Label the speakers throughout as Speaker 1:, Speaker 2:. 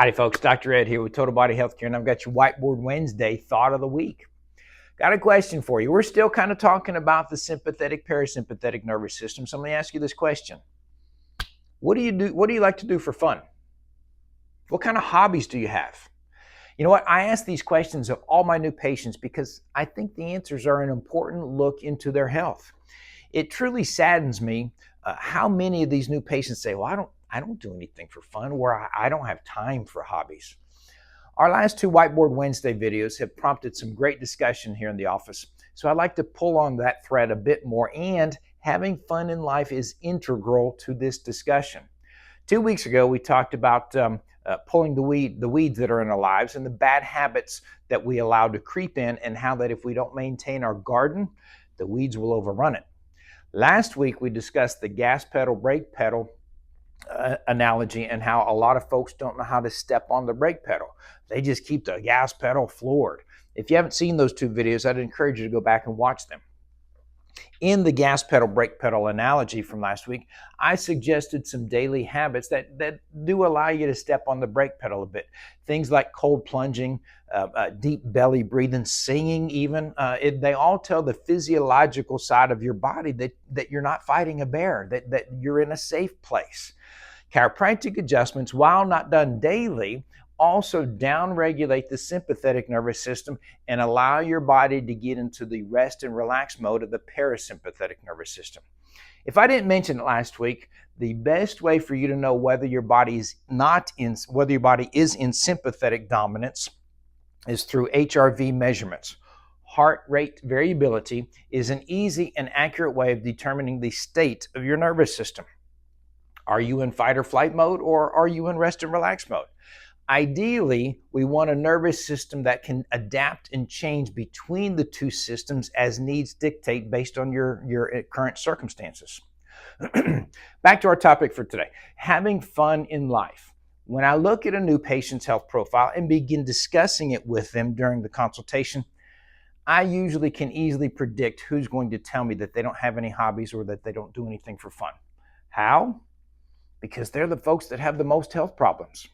Speaker 1: Howdy folks, Dr. Ed here with Total Body Healthcare, and I've got your Whiteboard Wednesday thought of the week. Got a question for you. We're still kind of talking about the sympathetic, parasympathetic nervous system. So let me ask you this question. What do you do? What do you like to do for fun? What kind of hobbies do you have? You know what? I ask these questions of all my new patients because I think the answers are an important look into their health. It truly saddens me how many of these new patients say, well, I don't do anything for fun, where I don't have time for hobbies. Our last two Whiteboard Wednesday videos have prompted some great discussion here in the office. So I'd like to pull on that thread a bit more, and having fun in life is integral to this discussion. 2 weeks ago, we talked about pulling the weeds that are in our lives and the bad habits that we allow to creep in, and how that if we don't maintain our garden, the weeds will overrun it. Last week, we discussed the gas pedal, brake pedal analogy, and how a lot of folks don't know how to step on the brake pedal. They just keep the gas pedal floored. If you haven't seen those two videos, I'd encourage you to go back and watch them. In the gas pedal, brake pedal analogy from last week, I suggested some daily habits that do allow you to step on the brake pedal a bit. Things like cold plunging, deep belly breathing, singing even. They all tell the physiological side of your body that you're not fighting a bear, that you're in a safe place. Chiropractic adjustments, while not done daily, also downregulate the sympathetic nervous system and allow your body to get into the rest and relax mode of the parasympathetic nervous system. If I didn't mention it last week, the best way for you to know whether your body is in sympathetic dominance is through HRV measurements. Heart rate variability is an easy and accurate way of determining the state of your nervous system. Are you in fight or flight mode, or are you in rest and relax mode? Ideally, we want a nervous system that can adapt and change between the two systems as needs dictate based on your current circumstances. Back to our topic for today, having fun in life. When I look at a new patient's health profile and begin discussing it with them during the consultation, I usually can easily predict who's going to tell me that they don't have any hobbies or that they don't do anything for fun. How? Because they're the folks that have the most health problems.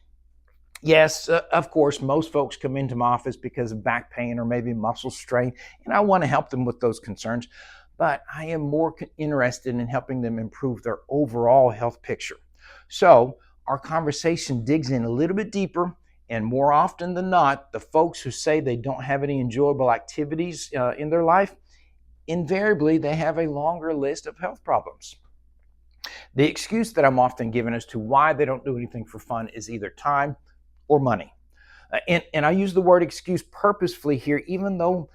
Speaker 1: Yes, of course, most folks come into my office because of back pain or maybe muscle strain, and I want to help them with those concerns, but I am more interested in helping them improve their overall health picture. So our conversation digs in a little bit deeper, and more often than not, the folks who say they don't have any enjoyable activities in their life, invariably they have a longer list of health problems. The excuse that I'm often given as to why they don't do anything for fun is either time or money. And I use the word excuse purposefully here, even though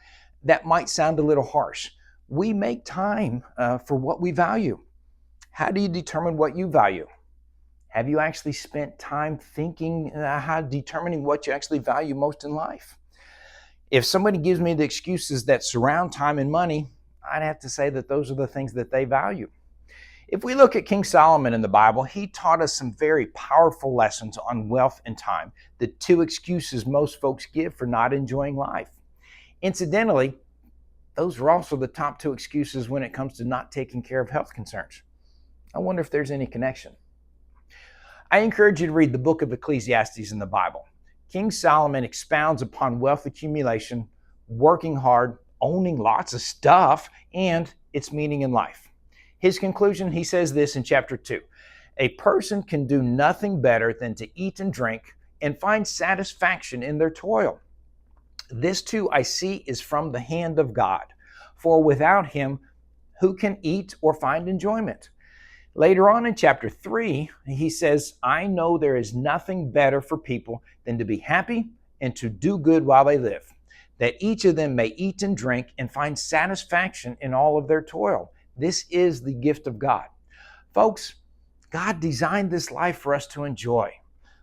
Speaker 1: that might sound a little harsh. We make time for what we value. How do you determine what you value? Have you actually spent time thinking, determining what you actually value most in life? If somebody gives me the excuses that surround time and money, I'd have to say that those are the things that they value. If we look at King Solomon in the Bible, he taught us some very powerful lessons on wealth and time, the two excuses most folks give for not enjoying life. Incidentally, those are also the top two excuses when it comes to not taking care of health concerns. I wonder if there's any connection. I encourage you to read the book of Ecclesiastes in the Bible. King Solomon expounds upon wealth accumulation, working hard, owning lots of stuff, and its meaning in life. His conclusion, he says this in chapter 2. A person can do nothing better than to eat and drink and find satisfaction in their toil. This too I see is from the hand of God. For without him, who can eat or find enjoyment? Later on in chapter 3, he says, I know there is nothing better for people than to be happy and to do good while they live, that each of them may eat and drink and find satisfaction in all of their toil. This is the gift of God. Folks, God designed this life for us to enjoy.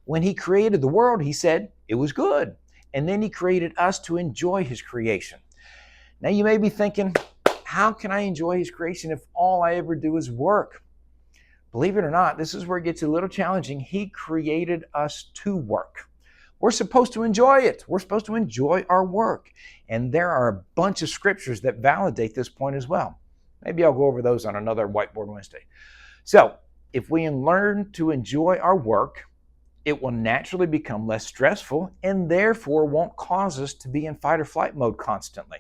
Speaker 1: When he created the world, he said it was good. And then he created us to enjoy his creation. Now you may be thinking, how can I enjoy his creation if all I ever do is work? Believe it or not, this is where it gets a little challenging. He created us to work. We're supposed to enjoy it. We're supposed to enjoy our work. And there are a bunch of scriptures that validate this point as well. Maybe I'll go over those on another Whiteboard Wednesday. So if we learn to enjoy our work, It will naturally become less stressful and therefore won't cause us to be in fight or flight mode constantly.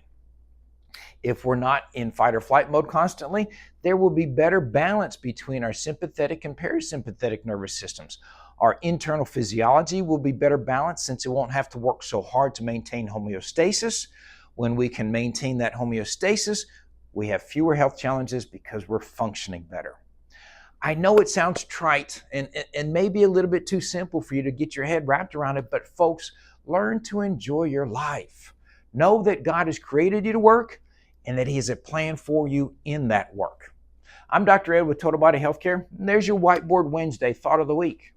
Speaker 1: If we're not in fight or flight mode constantly, there will be better balance between our sympathetic and parasympathetic nervous systems. Our internal physiology will be better balanced since it won't have to work so hard to maintain homeostasis. When we can maintain that homeostasis, we have fewer health challenges because we're functioning better. I know it sounds trite and maybe a little bit too simple for you to get your head wrapped around it, but folks, learn to enjoy your life. Know that God has created you to work and that He has a plan for you in that work. I'm Dr. Ed with Total Body Healthcare, and there's your Whiteboard Wednesday thought of the week.